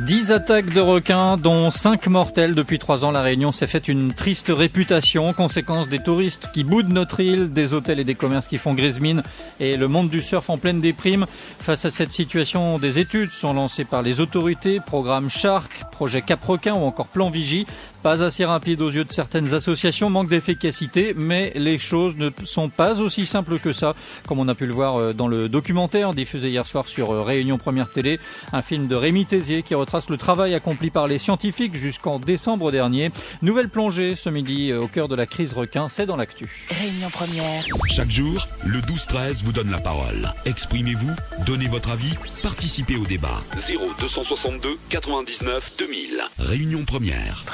10 attaques de requins, dont 5 mortelles depuis 3 ans. La Réunion s'est fait une triste réputation, conséquence des touristes qui boudent notre île, des hôtels et des commerces qui font grise mine et le monde du surf en pleine déprime. Face à cette situation, des études sont lancées par les autorités, programme Shark, projet Cap Requin ou encore plan Vigie. Pas assez rapide aux yeux de certaines associations, manque d'efficacité, mais les choses ne sont pas aussi simples que ça, comme on a pu le voir dans le documentaire diffusé hier soir sur Réunion Première Télé, un film de Rémi Tézier qui retrace le travail accompli par les scientifiques jusqu'en décembre dernier. Nouvelle plongée ce midi au cœur de la crise requin, c'est dans l'actu. Réunion Première. Chaque jour, le 12-13 vous donne la parole. Exprimez-vous, donnez votre avis, participez au débat. 0262 99 2000. Réunion Première.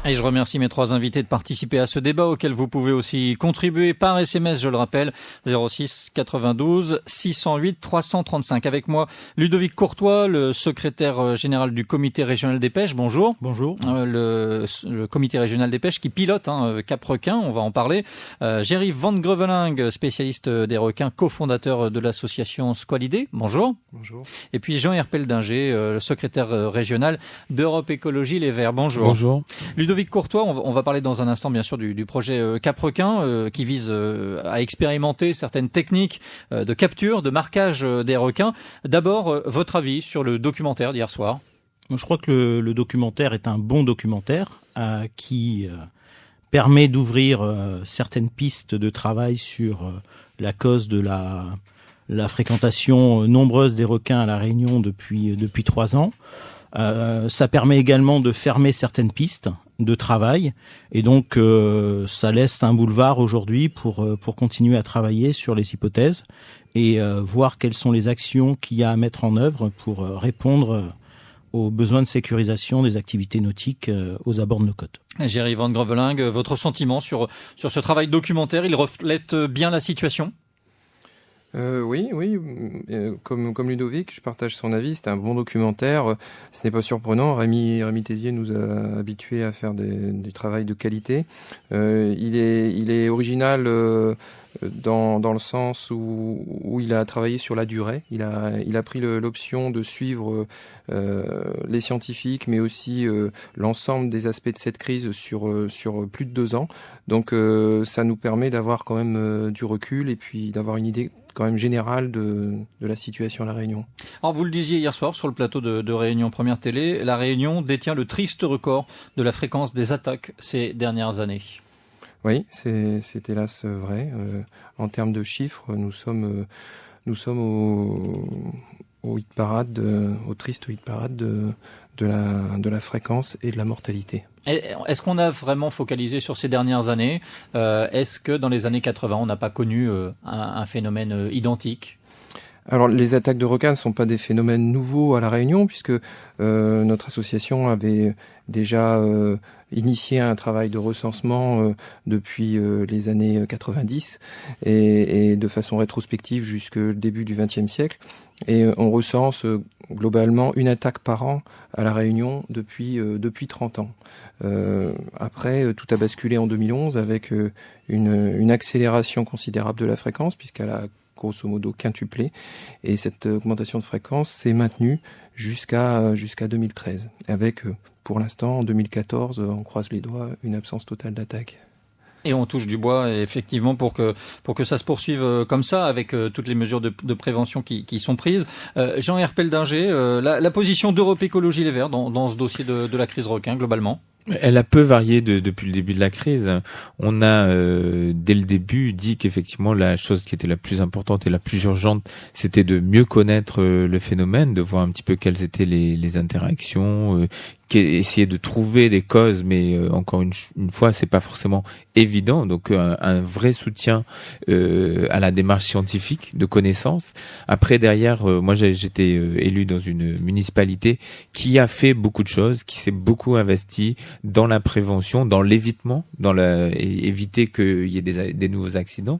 Et je remercie mes 3 invités de participer à ce débat auquel vous pouvez aussi contribuer par SMS, je le rappelle, 06 92 608 335. Avec moi, Ludovic Courtois, le secrétaire général du comité régional des pêches. Bonjour. Bonjour. Le comité régional des pêches qui pilote Cap Requin, on va en parler. Jerry Van Greveling, spécialiste des requins, cofondateur de l'association Squalidé. Bonjour. Bonjour. Et puis Jean Herpel-Dinger, le secrétaire régional d'Europe Écologie Les Verts. Bonjour. Bonjour. Ludovic Courtois, on va parler dans un instant bien sûr du projet Cap Requin qui vise à expérimenter certaines techniques de capture, de marquage des requins. D'abord, votre avis sur le documentaire d'hier soir? Je crois que le documentaire est un bon documentaire qui permet d'ouvrir certaines pistes de travail sur la cause de la fréquentation nombreuse des requins à La Réunion depuis 3 ans. Ça permet également de fermer certaines pistes de travail et donc ça laisse un boulevard aujourd'hui pour continuer à travailler sur les hypothèses et voir quelles sont les actions qu'il y a à mettre en œuvre pour répondre aux besoins de sécurisation des activités nautiques aux abords de nos côtes. Jerry Van Greveling, votre sentiment sur ce travail documentaire, il reflète bien la situation ? Oui. Comme Ludovic, je partage son avis. C'était un bon documentaire. Ce n'est pas surprenant. Rémi Tézier nous a habitués à faire du travail de qualité. Il est original dans le sens où il a travaillé sur la durée. Il a pris l'option de suivre les scientifiques, mais aussi l'ensemble des aspects de cette crise sur plus de 2 ans. Donc ça nous permet d'avoir quand même du recul et puis d'avoir une idée quand même générale de la situation à La Réunion. Alors vous le disiez hier soir sur le plateau de Réunion Première Télé, La Réunion détient le triste record de la fréquence des attaques ces dernières années. Oui, c'est hélas vrai. En termes de chiffres, nous sommes au hit parade, au triste hit parade de la fréquence et de la mortalité. Est-ce qu'on a vraiment focalisé sur ces dernières années ? Est-ce que dans les années 80, on n'a pas connu un phénomène identique ? Alors, les attaques de requins ne sont pas des phénomènes nouveaux à La Réunion, puisque notre association avait déjà initié un travail de recensement depuis les années 90 et de façon rétrospective jusqu'au début du XXe siècle. Et on recense globalement une attaque par an à La Réunion depuis 30 ans. Après, tout a basculé en 2011 avec une accélération considérable de la fréquence, puisqu'elle a grosso modo quintuplé, et cette augmentation de fréquence s'est maintenue jusqu'à 2013, avec pour l'instant en 2014, on croise les doigts, une absence totale d'attaque. Et on touche du bois, effectivement, pour que ça se poursuive comme ça, avec toutes les mesures de prévention qui sont prises. Jean Herpel-Dinger, la position d'Europe Écologie Les Verts dans ce dossier de la crise requin, globalement? Elle a peu varié depuis le début de la crise. On a dès le début dit qu'effectivement la chose qui était la plus importante et la plus urgente, c'était de mieux connaître le phénomène, de voir un petit peu quelles étaient les interactions, essayer de trouver des causes, mais encore une fois, c'est pas forcément évident. Donc un vrai soutien à la démarche scientifique de connaissance. Après derrière, moi j'étais élu dans une municipalité qui a fait beaucoup de choses, qui s'est beaucoup investi dans la prévention, dans l'évitement, éviter qu'il y ait des nouveaux accidents.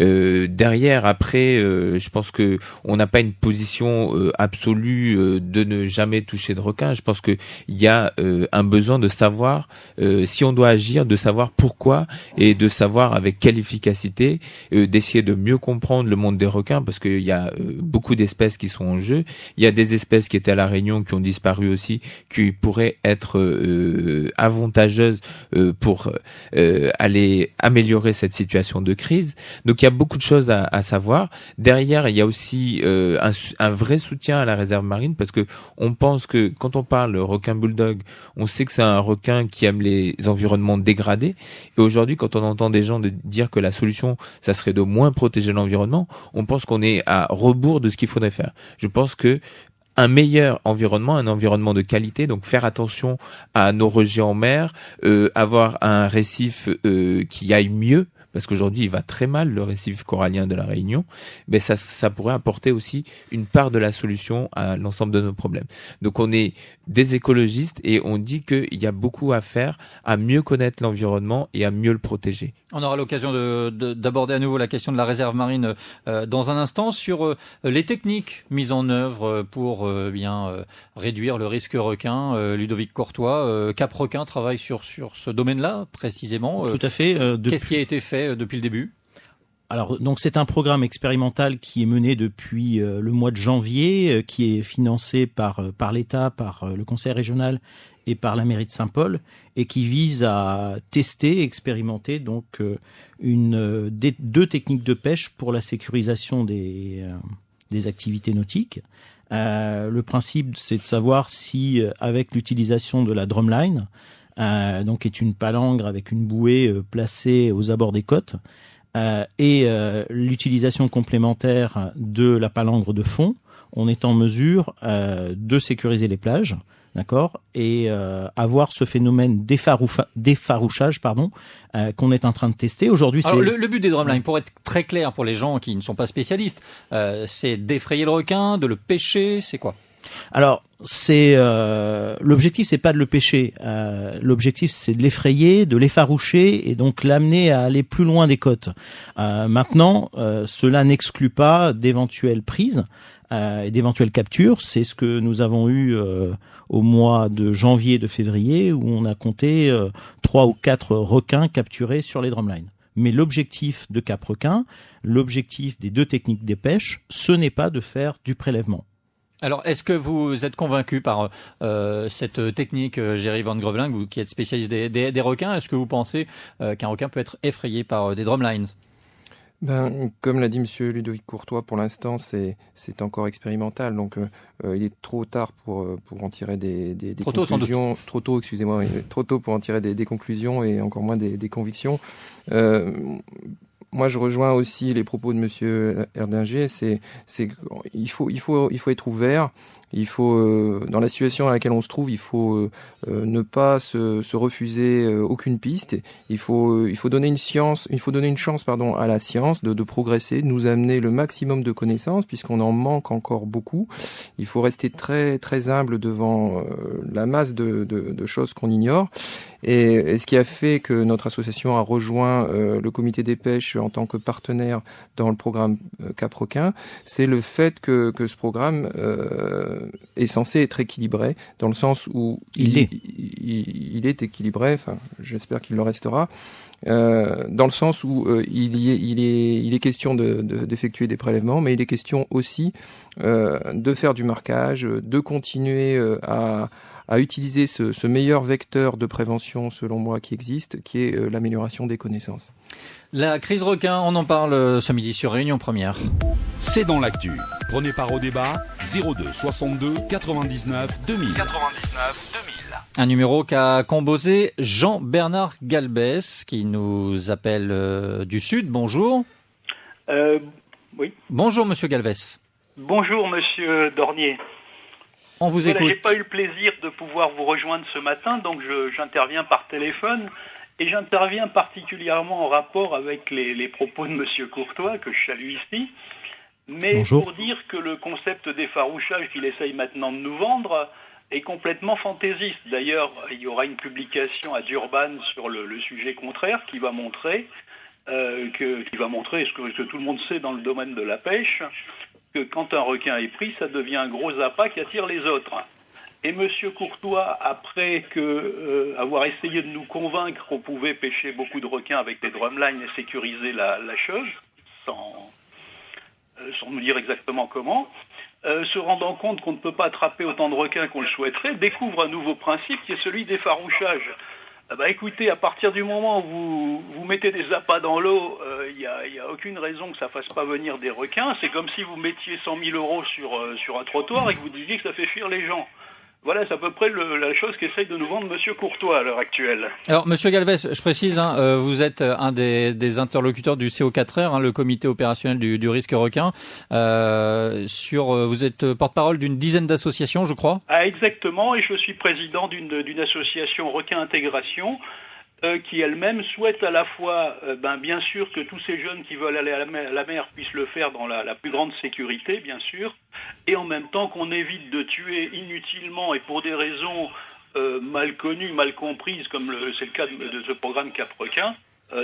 Derrière, après, je pense que on n'a pas une position absolue de ne jamais toucher de requin. Je pense que il il y a un besoin de savoir si on doit agir, de savoir pourquoi et de savoir avec quelle efficacité, d'essayer de mieux comprendre le monde des requins parce qu'il y a beaucoup d'espèces qui sont en jeu. Il y a des espèces qui étaient à la Réunion qui ont disparu aussi, qui pourraient être avantageuses pour aller améliorer cette situation de crise. Donc il y a beaucoup de choses à savoir. Derrière, il y a aussi un vrai soutien à la réserve marine parce que on pense que quand on parle requin bulldog, on sait que c'est un requin qui aime les environnements dégradés. Et aujourd'hui, quand on entend des gens dire que la solution, ça serait de moins protéger l'environnement, on pense qu'on est à rebours de ce qu'il faudrait faire. Je pense que un meilleur environnement, un environnement de qualité, donc faire attention à nos rejets en mer, avoir un récif qui aille mieux, parce qu'aujourd'hui il va très mal le récif corallien de la Réunion, mais ça pourrait apporter aussi une part de la solution à l'ensemble de nos problèmes. Donc on est des écologistes et on dit qu'il y a beaucoup à faire, à mieux connaître l'environnement et à mieux le protéger. On aura l'occasion d'aborder à nouveau la question de la réserve marine dans un instant sur les techniques mises en œuvre pour réduire le risque requin. Ludovic Courtois, Cap Requin travaille sur ce domaine-là précisément. Tout à fait. Qu'est-ce qui a été fait depuis le début ? Alors donc c'est un programme expérimental qui est mené depuis le mois de janvier, qui est financé par l'État, par le Conseil régional et par la mairie de Saint-Paul, et qui vise à tester, expérimenter donc deux techniques de pêche pour la sécurisation des activités nautiques. Le principe, c'est de savoir si, avec l'utilisation de la drumline, donc qui est une palangre avec une bouée placée aux abords des côtes, et l'utilisation complémentaire de la palangre de fond, on est en mesure de sécuriser les plages, d'accord, et avoir ce phénomène d'effarouchage, qu'on est en train de tester aujourd'hui. Alors le but des drumlines, pour être très clair pour les gens qui ne sont pas spécialistes, c'est d'effrayer le requin, de le pêcher, c'est quoi ? Alors, l'objectif, c'est pas de le pêcher. L'objectif, c'est de l'effrayer, de l'effaroucher et donc l'amener à aller plus loin des côtes. Maintenant, cela n'exclut pas d'éventuelles prises et d'éventuelles captures. C'est ce que nous avons eu au mois de janvier et de février, où on a compté 3 ou 4 requins capturés sur les drumlines. Mais l'objectif de Cap Requin, l'objectif des deux techniques des pêches, ce n'est pas de faire du prélèvement. Alors, est-ce que vous êtes convaincu par cette technique, Géry Van Greveling, vous qui êtes spécialiste des requins, est-ce que vous pensez qu'un requin peut être effrayé par des drumlines ? Comme l'a dit Monsieur Ludovic Courtois, pour l'instant, c'est encore expérimental, donc il est trop tard pour en tirer des conclusions. Trop tôt, excusez-moi, trop tôt pour en tirer des conclusions et encore moins des convictions. Moi, je rejoins aussi les propos de Monsieur Erdinger. Il faut être ouvert. Il faut, dans la situation à laquelle on se trouve, il faut ne pas se refuser aucune piste. Il faut donner une chance, à la science de progresser, de nous amener le maximum de connaissances, puisqu'on en manque encore beaucoup. Il faut rester très très humble devant la masse de choses qu'on ignore. Et ce qui a fait que notre association a rejoint le comité des pêches en tant que partenaire dans le programme Cap Requin, c'est le fait que ce programme est censé être équilibré, dans le sens où il est équilibré, enfin j'espère qu'il le restera, dans le sens où il est question d'effectuer des prélèvements, mais il est question aussi de faire du marquage, de continuer à utiliser ce meilleur vecteur de prévention, selon moi, qui existe, qui est l'amélioration des connaissances. La crise requin, on en parle ce midi sur Réunion Première. C'est dans l'actu. Prenez part au débat 02 62 99 2000. Un numéro qu'a composé Jean-Bernard Galbès, qui nous appelle du Sud. Bonjour. Oui. Bonjour, Monsieur Galbès. Bonjour, Monsieur Dornier. On vous écoute. J'ai pas eu le plaisir de pouvoir vous rejoindre ce matin, donc j'interviens par téléphone. Et j'interviens particulièrement en rapport avec les propos de Monsieur Courtois, que je salue ici. Mais Bonjour. Pour dire que le concept d'effarouchage qu'il essaye maintenant de nous vendre est complètement fantaisiste. D'ailleurs, il y aura une publication à Durban sur le sujet contraire qui va montrer ce que tout le monde sait dans le domaine de la pêche, que quand un requin est pris, ça devient un gros appât qui attire les autres. Et Monsieur Courtois, après avoir essayé de nous convaincre qu'on pouvait pêcher beaucoup de requins avec des drumlines et sécuriser la chose, sans nous dire exactement comment, se rendant compte qu'on ne peut pas attraper autant de requins qu'on le souhaiterait, découvre un nouveau principe qui est celui des effarouchage. Écoutez, à partir du moment où vous mettez des appâts dans l'eau, il n'y a aucune raison que ça fasse pas venir des requins. C'est comme si vous mettiez 100 000 euros sur un trottoir et que vous disiez que ça fait fuir les gens. Voilà, c'est à peu près la chose qu'essaye de nous vendre Monsieur Courtois à l'heure actuelle. Alors, Monsieur Galvez, je précise, vous êtes un des interlocuteurs du CO4R, le comité opérationnel du risque requin. Vous êtes porte-parole d'une dizaine d'associations, je crois. Ah, exactement, et je suis président d'une association Requin Intégration, qui elle-même souhaite à la fois, bien sûr, que tous ces jeunes qui veulent aller à la mer puissent le faire dans la plus grande sécurité, bien sûr, et en même temps qu'on évite de tuer inutilement et pour des raisons mal connues, mal comprises, comme c'est le cas de ce programme Cap Requin,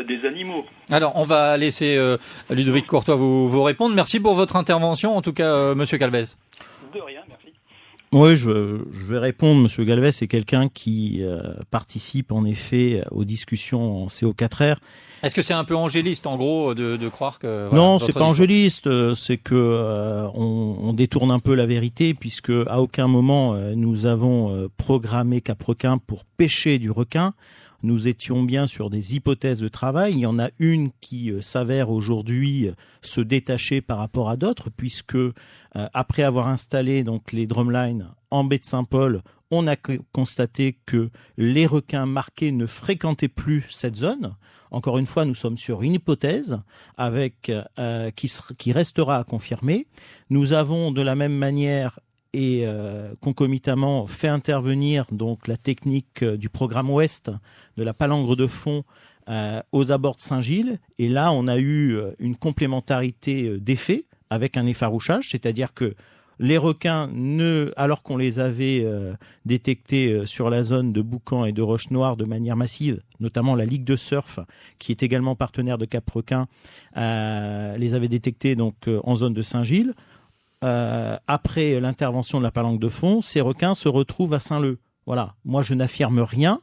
des animaux. Alors, on va laisser Ludovic Courtois vous répondre. Merci pour votre intervention, en tout cas, Monsieur Galvez. De rien, merci. Oui, je vais répondre. Monsieur Galvez est quelqu'un qui participe en effet aux discussions en CO4R. Est-ce que c'est un peu angéliste, en gros, de croire que... Voilà, non, c'est pas angéliste. C'est que on détourne un peu la vérité, puisque à aucun moment nous avons programmé Cap Requin pour pêcher du requin. Nous étions bien sur des hypothèses de travail. Il y en a une qui s'avère aujourd'hui se détacher par rapport à d'autres, puisque après avoir installé donc les drumlines en baie de Saint-Paul, on a constaté que les requins marqués ne fréquentaient plus cette zone. Encore une fois, nous sommes sur une hypothèse avec qui restera à confirmer. Nous avons de la même manière et concomitamment fait intervenir donc la technique du programme Ouest de la palangre de fond aux abords de Saint-Gilles. Et là, on a eu une complémentarité d'effets avec un effarouchage, c'est-à-dire que les requins, alors qu'on les avait détectés sur la zone de Boucan et de Roche-Noire de manière massive, notamment la Ligue de surf, qui est également partenaire de Cap Requin, les avait détectés donc en zone de Saint-Gilles. Après l'intervention de la palangre de fond, ces requins se retrouvent à Saint-Leu. Voilà. Moi, je n'affirme rien.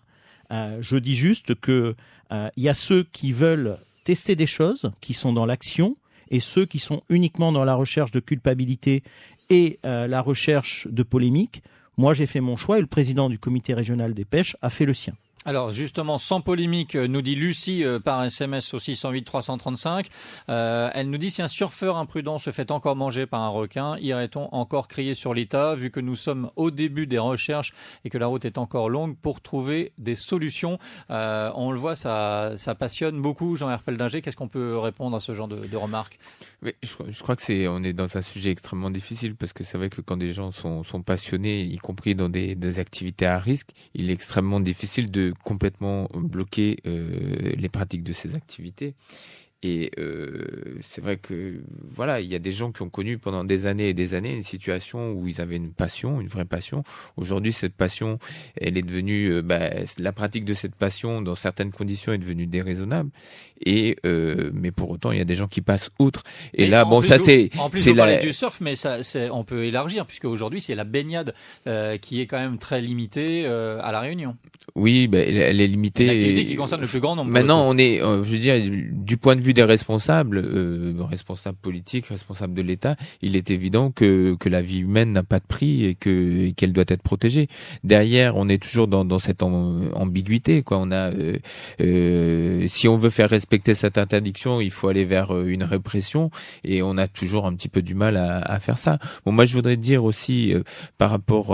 Je dis juste que il y a ceux qui veulent tester des choses, qui sont dans l'action, et ceux qui sont uniquement dans la recherche de culpabilité et la recherche de polémique. Moi, j'ai fait mon choix et le président du comité régional des pêches a fait le sien. Alors justement, sans polémique, nous dit Lucie par SMS au 608 335. Elle nous dit: si un surfeur imprudent se fait encore manger par un requin, irait-on encore crier sur l'État, vu que nous sommes au début des recherches et que la route est encore longue pour trouver des solutions? On le voit, ça passionne beaucoup. Jean Herpel-Dinger, qu'est-ce qu'on peut répondre à ce genre de remarques? Oui, je crois que on est dans un sujet extrêmement difficile, parce que c'est vrai que quand des gens sont passionnés, y compris dans des activités à risque, il est extrêmement difficile de complètement bloquer les pratiques de ces activités. Et c'est vrai que voilà, il y a des gens qui ont connu pendant des années et des années une situation où ils avaient une passion, une vraie passion. Aujourd'hui, cette passion, elle est devenue, la pratique de cette passion dans certaines conditions est devenue déraisonnable. Et mais pour autant, il y a des gens qui passent outre. Et là, bon, ça c'est. En plus, vous parlez du surf, mais on peut élargir, puisque aujourd'hui, c'est la baignade qui est quand même très limitée à la Réunion. Oui, elle est limitée. Une activité qui concerne le plus grand nombre. Maintenant, on est, je veux dire, du point de vue des responsables, responsables politiques, responsables de l'État, il est évident que la vie humaine n'a pas de prix et qu'elle doit être protégée. Derrière, on est toujours dans cette ambiguïté, quoi. On a, si on veut faire respecter cette interdiction, il faut aller vers une répression, et on a toujours un petit peu du mal à faire ça. Bon, moi, je voudrais dire aussi par rapport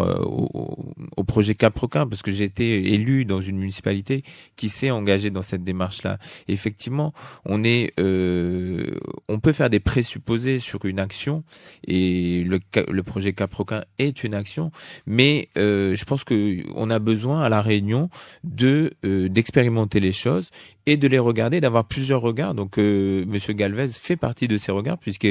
au projet Cap Requin, parce que j'ai été élu dans une municipalité qui s'est engagée dans cette démarche-là. Et effectivement, on peut faire des présupposés sur une action, et le projet Cap Requin est une action, mais je pense que on a besoin à la Réunion d'expérimenter les choses et de les regarder, d'avoir plusieurs regards. Donc Monsieur Galvez fait partie de ces regards, puisque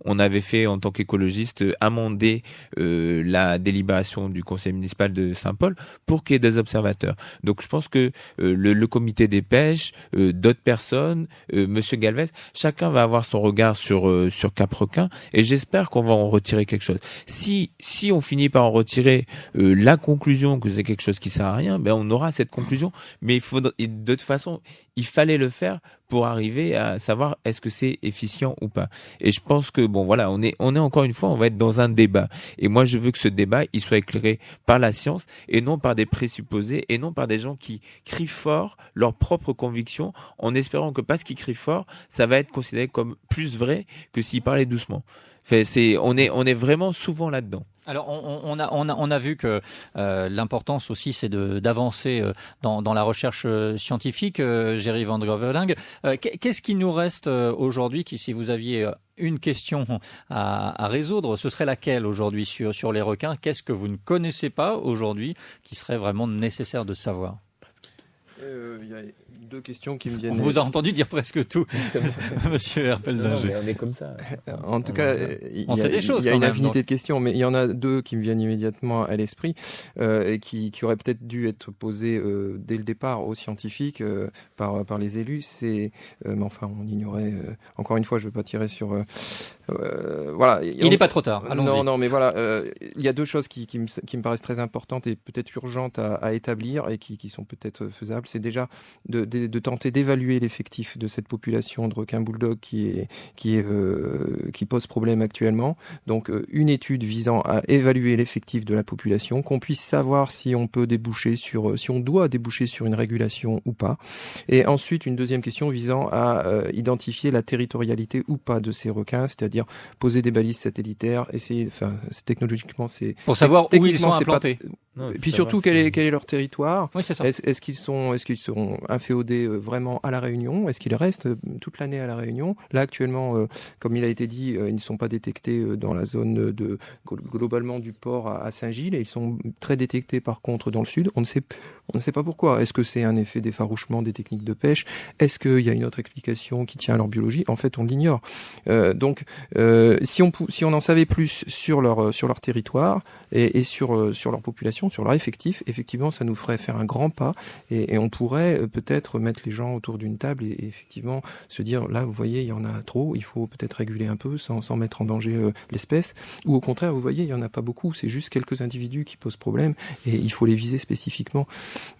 on avait fait en tant qu'écologiste amender la délibération du conseil municipal de Saint-Paul Saint-Paul pour qu'il y ait des observateurs. Donc je pense que le comité des pêches, d'autres personnes, Monsieur Galvez, chacun va avoir son regard sur Cap-Requin et j'espère qu'on va en retirer quelque chose. Si on finit par en retirer la conclusion que c'est quelque chose qui sert à rien, ben on aura cette conclusion. Mais de toute façon, il fallait le faire pour arriver à savoir est-ce que c'est efficient ou pas. Et je pense que on est encore une fois, on va être dans un débat. Et moi, je veux que ce débat, il soit éclairé par la science et non par des présupposés et non par des gens qui crient fort leurs propres convictions en espérant que parce qu'ils crient fort, ça va être considéré comme plus vrai que s'ils parlaient doucement. On est vraiment souvent là-dedans. Alors on a vu que l'importance aussi c'est d'avancer dans la recherche scientifique. Jerry Van Groveling, qu'est-ce qui nous reste aujourd'hui si vous aviez une question à résoudre, ce serait laquelle aujourd'hui sur les requins? Qu'est-ce que vous ne connaissez pas aujourd'hui qui serait vraiment nécessaire de savoir? Il y a deux questions qui me viennent. On vous a entendu dire presque tout, Monsieur Herpel-Dinger. On est comme ça. En tout cas, on sait des choses. Il y a une infinité de questions, mais il y en a deux qui me viennent immédiatement à l'esprit et qui auraient peut-être dû être posées dès le départ aux scientifiques par les élus. Mais enfin, on ignorait. Encore une fois, je ne veux pas tirer sur. Voilà. Il n'est pas trop tard. Allons-y. Non, mais voilà. Il y a deux choses qui me paraissent très importantes et peut-être urgentes à établir et qui sont peut-être faisables. C'est déjà de tenter d'évaluer l'effectif de cette population de requins bulldog qui pose problème actuellement. Donc une étude visant à évaluer l'effectif de la population, qu'on puisse savoir si on doit déboucher sur une régulation ou pas. Et ensuite une deuxième question visant à identifier la territorialité ou pas de ces requins, c'est-à-dire poser des balises satellitaires, technologiquement c'est pour savoir où ils sont implantés. Et puis surtout quel est leur territoire. Oui, c'est ça. Est-ce qu'ils seront inféodés vraiment à La Réunion? Est-ce qu'ils restent toute l'année à La Réunion? Là actuellement, comme il a été dit, ils ne sont pas détectés dans la zone globalement du port à Saint-Gilles et ils sont très détectés par contre dans le sud. On ne sait pas pourquoi. Est-ce que c'est un effet d'effarouchement des techniques de pêche? Est-ce qu'il y a une autre explication qui tient à leur biologie? En fait, on l'ignore. Donc, si on en savait plus sur leur territoire et sur leur population, sur leur effectif, effectivement, ça nous ferait faire un grand pas et on pourrait peut-être mettre les gens autour d'une table et effectivement se dire, là, vous voyez, il y en a trop, il faut peut-être réguler un peu sans mettre en danger l'espèce. Ou au contraire, vous voyez, il y en a pas beaucoup, c'est juste quelques individus qui posent problème et il faut les viser spécifiquement.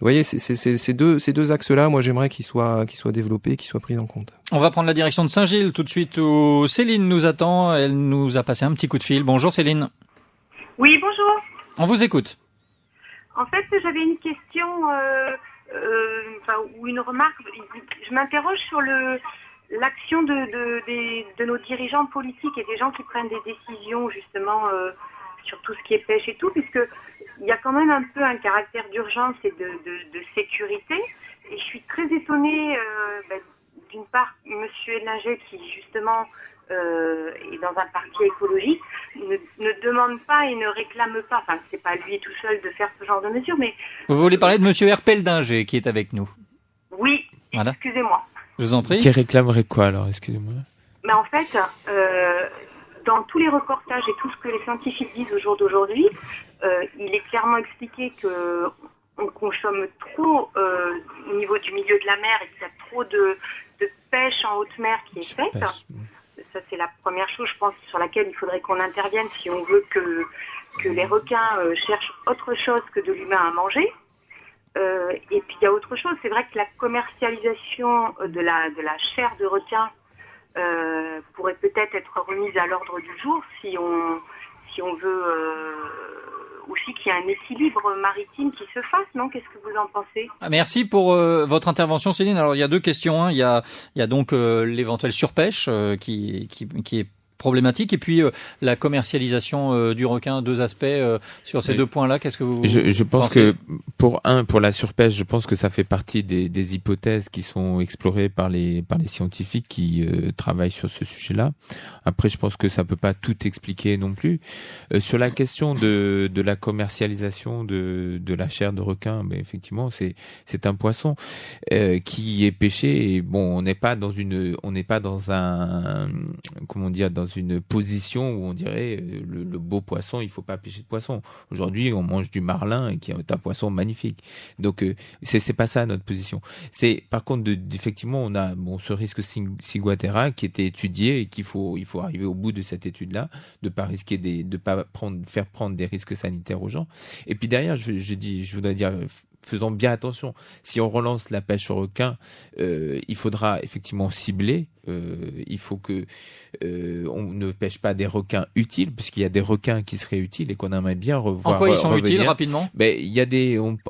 Vous voyez, ces deux axes-là, moi, j'aimerais qu'ils soient développés, qu'ils soient pris en compte. On va prendre la direction de Saint-Gilles tout de suite où Céline nous attend. Elle nous a passé un petit coup de fil. Bonjour Céline. Oui, bonjour. On vous écoute. En fait, j'avais une question ou une remarque. Je m'interroge sur l'action de nos dirigeants politiques et des gens qui prennent des décisions justement sur tout ce qui est pêche et tout, puisque il y a quand même un peu un caractère d'urgence et de sécurité. Et je suis très étonnée, d'une part, Monsieur Herpel-Dinger qui justement et dans un parti écologique, ne demande pas et ne réclame pas, enfin c'est pas lui tout seul de faire ce genre de mesures, mais... Vous voulez parler de Monsieur Herpel-Dinger qui est avec nous? Oui, voilà. Excusez-moi. Je vous en prie. Qui réclamerait quoi alors, excusez-moi? Mais en fait, dans tous les reportages et tout ce que les scientifiques disent au jour d'aujourd'hui, il est clairement expliqué que on consomme trop au niveau du milieu de la mer et qu'il y a trop de pêche en haute mer qui est faite. Ça, c'est la première chose, je pense, sur laquelle il faudrait qu'on intervienne si on veut que les requins cherchent autre chose que de l'humain à manger. Et puis, il y a autre chose. C'est vrai que la commercialisation de la chair de requin pourrait peut-être être remise à l'ordre du jour si on veut aussi qu'il y ait un équilibre maritime qui se fasse, non? Qu'est-ce que vous en pensez? Merci pour votre intervention, Céline. Alors, il y a deux questions. Il y a donc l'éventuelle surpêche qui est problématique et puis la commercialisation du requin, deux aspects sur ces deux points-là. Qu'est-ce que vous je pense pensez? que pour la surpêche, je pense que ça fait partie des hypothèses qui sont explorées par les scientifiques qui travaillent sur ce sujet-là. Après, je pense que ça peut pas tout expliquer non plus. Sur la question de la commercialisation de la chair de requin, mais effectivement, c'est un poisson qui est pêché et bon, on n'est pas dans un comment dire, dans une position où on dirait le beau poisson, il faut pas pêcher de poisson. Aujourd'hui, on mange du marlin qui est un poisson magnifique. Donc c'est pas ça notre position. C'est par contre effectivement on a ce risque ciguatera qui était étudié et il faut arriver au bout de cette étude-là, de pas risquer de pas faire prendre des risques sanitaires aux gens. Et puis derrière, je voudrais dire, faisons bien attention. Si on relance la pêche au requin, il faudra effectivement cibler. Il faut que on ne pêche pas des requins utiles, puisqu'il y a des requins qui seraient utiles et qu'on aimerait bien revoir. En quoi ils sont revenir. utiles rapidement? Il y a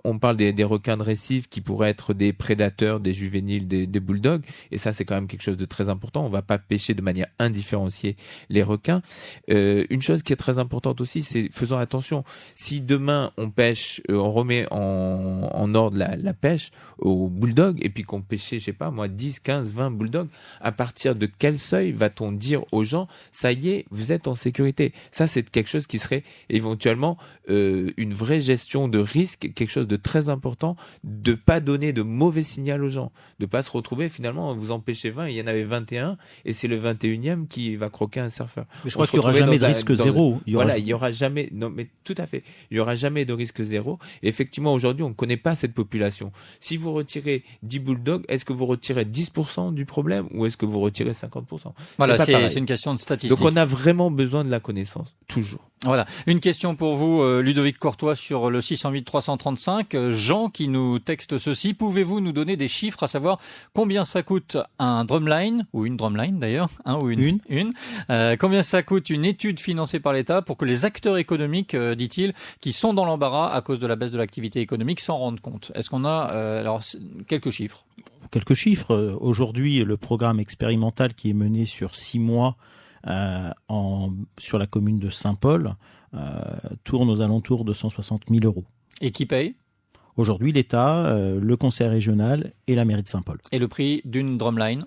on parle des requins de récif qui pourraient être des prédateurs, des juvéniles, des bulldogs, et ça c'est quand même quelque chose de très important. On va pas pêcher de manière indifférenciée les requins. Une chose qui est très importante aussi, c'est faisons attention. Si demain on pêche, on remet en ordre la pêche aux bulldogs et puis qu'on pêchait, je sais pas moi, 10, 15, 20 bulldogs, à partir de quel seuil va-t-on dire aux gens, ça y est, vous êtes en sécurité? Ça, c'est quelque chose qui serait éventuellement une vraie gestion de risque, quelque chose de très important, de pas donner de mauvais signal aux gens, de pas se retrouver finalement, vous en pêchez 20, il y en avait 21, et c'est le 21e qui va croquer un surfeur. Mais je crois qu'il n'y aura jamais de risque zéro. Il y aura jamais, non mais tout à fait, il y aura jamais de risque zéro. Et effectivement, aujourd'hui, on ne connaît pas cette population. Si vous retirez 10 bulldogs, est-ce que vous retirez 10% du problème ou est-ce que vous retirez 50%? Voilà, c'est une question de statistique. Donc on a vraiment besoin de la connaissance, toujours. Voilà. Une question pour vous, Ludovic Courtois, sur le 608 335. Jean qui nous texte ceci. Pouvez-vous nous donner des chiffres, à savoir combien ça coûte un drumline, ou une drumline d'ailleurs, combien ça coûte une étude financée par l'État pour que les acteurs économiques, dit-il, qui sont dans l'embarras à cause de la baisse de l'activité économique s'en rendent compte? Est-ce qu'on a quelques chiffres? Quelques chiffres. Aujourd'hui, le programme expérimental qui est mené sur 6 mois sur la commune de Saint-Paul tourne aux alentours de 160 000 €. Et qui paye? Aujourd'hui, l'État, le conseil régional et la mairie de Saint-Paul. Et le prix d'une drumline?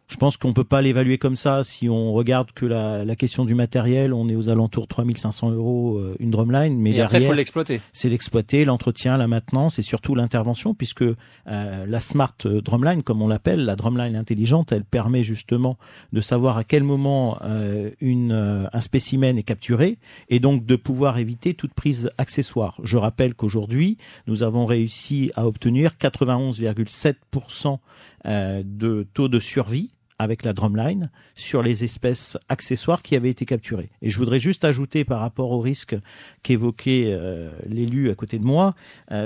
Je pense qu'on peut pas l'évaluer comme ça. Si on regarde que la question du matériel, on est aux alentours de 3 500 € une drumline. Mais et après, il faut l'exploiter. C'est l'exploiter, l'entretien, la maintenance et surtout l'intervention, puisque la smart drumline, comme on l'appelle, la drumline intelligente, elle permet justement de savoir à quel moment un spécimen est capturé et donc de pouvoir éviter toute prise accessoire. Je rappelle qu'aujourd'hui, nous avons réussi à obtenir 91,7% de taux de survie avec la drumline sur les espèces accessoires qui avaient été capturées. Et je voudrais juste ajouter par rapport au risque qu'évoquait l'élu à côté de moi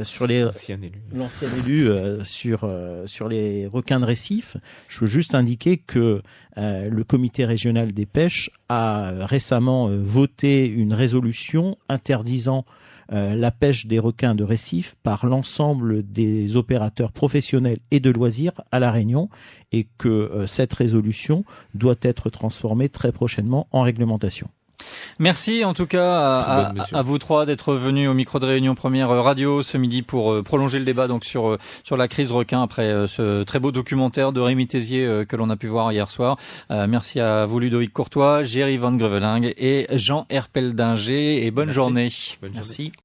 sur l'ancien élu sur les requins de récif. Je veux juste indiquer que le comité régional des pêches a récemment voté une résolution interdisant la pêche des requins de récif par l'ensemble des opérateurs professionnels et de loisirs à La Réunion, et que cette résolution doit être transformée très prochainement en réglementation. Merci en tout cas à vous trois d'être venus au micro de Réunion Première Radio ce midi pour prolonger le débat donc sur la crise requin après ce très beau documentaire de Rémi Tézier que l'on a pu voir hier soir. Merci à vous Ludovic Courtois, Géry Van Greveling et Jean Herpeldinger et bonne journée. Merci.